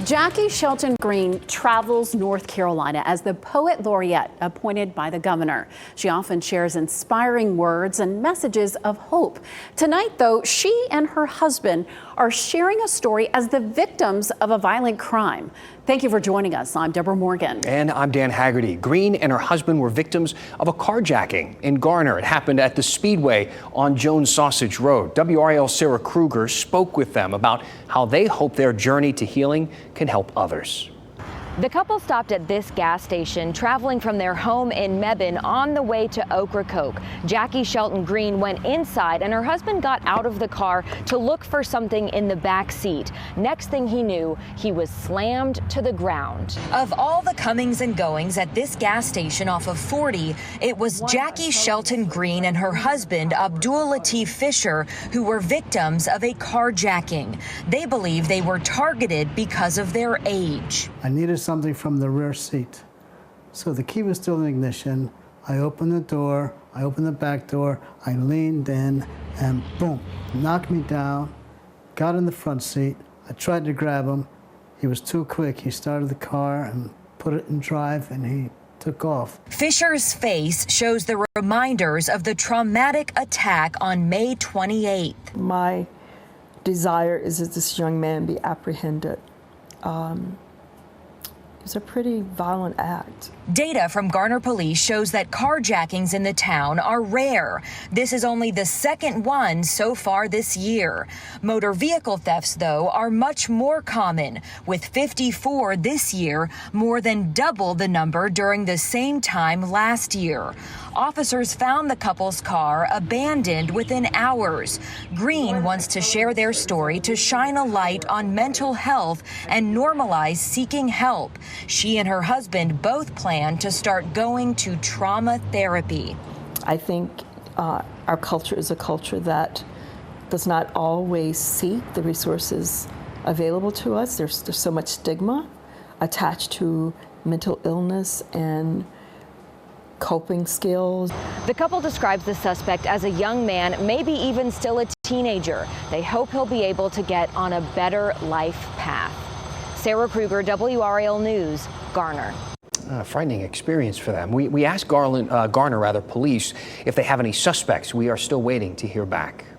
Jaki Shelton Green travels North Carolina as the poet laureate appointed by the governor. She often shares inspiring words and messages of hope. Tonight, though, she and her husband are sharing a story as the victims of a violent crime. Thank you for joining us. I'm Deborah Morgan. And I'm Dan Haggerty. Green and her husband were victims of a carjacking in Garner. It happened at the Speedway on Jones Sausage Road. WRAL's Sarah Kruger spoke with them about how they hope their journey to healing can help others. The couple stopped at this gas station, traveling from their home in Mebane on the way to Ocracoke. Jaki Shelton Green went inside and her husband got out of the car to look for something in the back seat. Next thing he knew, he was slammed to the ground. Of all the comings and goings at this gas station off of 40, it was Jaki Shelton Green and her husband, Abdul Lateef Fisher, who were victims of a carjacking. They believe they were targeted because of their age. I needed something from the rear seat. So the key was still in ignition. I opened the door, I opened the back door, I leaned in, and boom, knocked me down, got in the front seat. I tried to grab him. He was too quick. He started the car and put it in drive, and he took off. Fisher's face shows the reminders of the traumatic attack on May 28th. My desire is that this young man be apprehended. It was a pretty violent act. Data from Garner police shows that carjackings in the town are rare. This is only the second one so far this year. Motor vehicle thefts, though, are much more common, with 54 this year, more than double the number during the same time last year. Officers found the couple's car abandoned within hours. Green wants to share their story to shine a light on mental health and normalize seeking help. She and her husband both plan to start going to trauma therapy. I think our culture is a culture that does not always seek the resources available to us. There's so much stigma attached to mental illness and coping skills. The couple describes the suspect as a young man, maybe even still a teenager. They hope he'll be able to get on a better life path. Sarah Kruger, WRAL News, Garner. Frightening experience for them. We asked Garner police if they have any suspects. We are still waiting to hear back.